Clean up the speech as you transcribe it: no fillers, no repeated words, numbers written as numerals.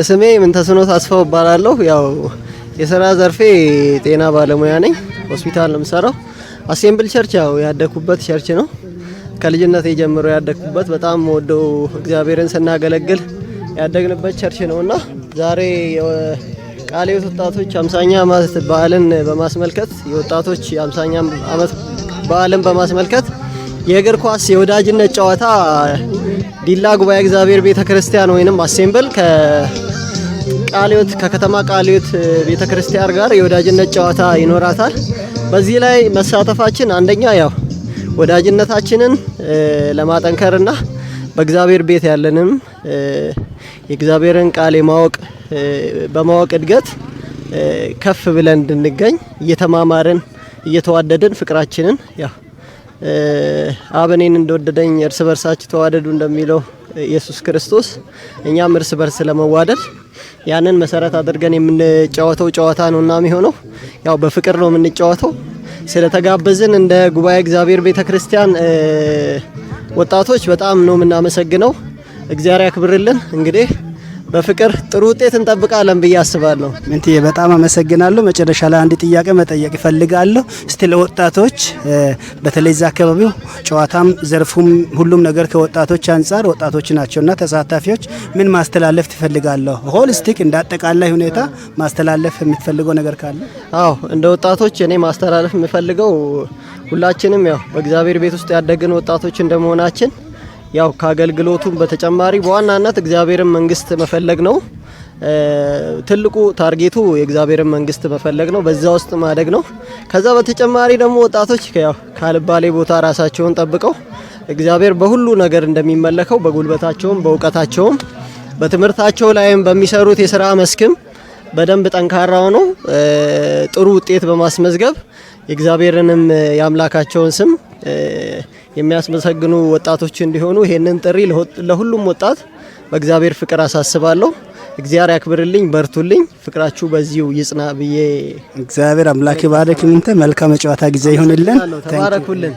ስሜ ምንተስኖት አስፋው እባላለሁ። ያው የሥራ ዘርፌ ጤና ባለሙያ ነኝ። ሆስፒታል ነው የምሰራው። አሴምብል ቸርች ያው ያደኩበት ቸርች ነው። ከልጅነቴ ጀምሮ ያደኩበት በጣም ወደው እግዚአብሔርን ስናገለግል ያደግንበት ቸርች ነውና ዛሬ ቃለ ሕይወት ወጣቶች 50ኛ ዓመት በዓልን በማስመልከት የወጣቶች 50ኛ ዓመት በዓልን በማስመልከት የእግር ኳስ የወዳጅነት ጨዋታ ዲላ ጉባኤ እግዚአብሔር ቤተክርስቲያን ወይንም አሴምብል ከቃለ ሕይወት ከከተማ ቃለ ሕይወት ቤተክርስቲያን ጋር የወዳጅነት ጨዋታ ይኖራታል። በዚህ ላይ መሳተፋችን አንደኛ ያው ወዳጅነታችንን ለማጠንከርና በእግዚአብሔር ቤት ያለንም የእግዚአብሔርን ቃል በማወቅ እድገት ከፍ ብለን እንድንገኝ እየተማማርን እየተዋደድን ፍቅራችንን ያው አብኔን እንደወደደኝ እርስ በርሳችሁ ተዋደዱ እንደሚለው ኢየሱስ ክርስቶስ እኛም እርስ በርስ ለመዋደድ ያንን መሰረት አድርገን የምንጫወተው ጨዋታ ነውና የሚሆነው ያው በፍቅር ነው የምንጫወተው። ስለተጋበዝን እንደ ጉባኤ እግዚአብሔር ቤተክርስቲያን ወጣቶች በጣም ነው የምናመሰግነው። እግዚአብሔር ያክብርልን። እንግዲህ በፍቅር ጥሩ ውጤት እንጠብቃለን ብዬ አስባለሁ። ምንትዬ በጣም አመሰግናለሁ። መጨረሻ ላይ አንድ ጥያቄ መጠየቅ እፈልጋለሁ። እስቲ ለወጣቶች በተለይ እዛ አካባቢው ጨዋታም ዘርፉም ሁሉም ነገር ከወጣቶች አንፃር ወጣቶች ናቸውና ተሳታፊዎች ምን ማስተላለፍ ትፈልጋለሁ? ሆሊስቲክ እንደ አጠቃላይ ሁኔታ ማስተላለፍ የምትፈልገው ነገር ካለ? አዎ እንደ ወጣቶች እኔ ማስተላለፍ የምፈልገው ሁላችንም ያው በእግዚአብሔር ቤት ውስጥ ያደግን ወጣቶች እንደመሆናችን ያው ከአገልግሎቱም በተጨማሪ በዋናነት እግዚአብሔርን መንግስት መፈለግ ነው። ትልቁ ታርጌቱ የእግዚአብሔርን መንግስት መፈለግ ነው። በዛ ውስጥ ማደግ ነው። ከዛ በተጨማሪ ደግሞ ወጣቶች ያው ካልባሌ ቦታ ራሳቸውን ጠብቀው እግዚአብሔር በሁሉ ነገር እንደሚመለከው በጉልበታቸውም በእውቀታቸውም በትምህርታቸው ላይም በሚሰሩት የሥራ መስክም በደንብ ጠንካራ ሆነው ጥሩ ውጤት በማስመዝገብ የእግዚአብሔርንም የአምላካቸውን ስም የሚያስመሰግኑ ወጣቶች እንዲሆኑ ይሄንን ጥሪ ለሁሉም ወጣት በእግዚአብሔር ፍቅር አሳስባለሁ። እግዚአብሔር ያክብርልኝ፣ በርቱልኝ፣ ፍቅራችሁ በዚሁ ይጽና ብዬ እግዚአብሔር አምላክ ይባርክ። ምንተ መልካም ጨዋታ ጊዜ ይሁንልን። ተባረኩልን።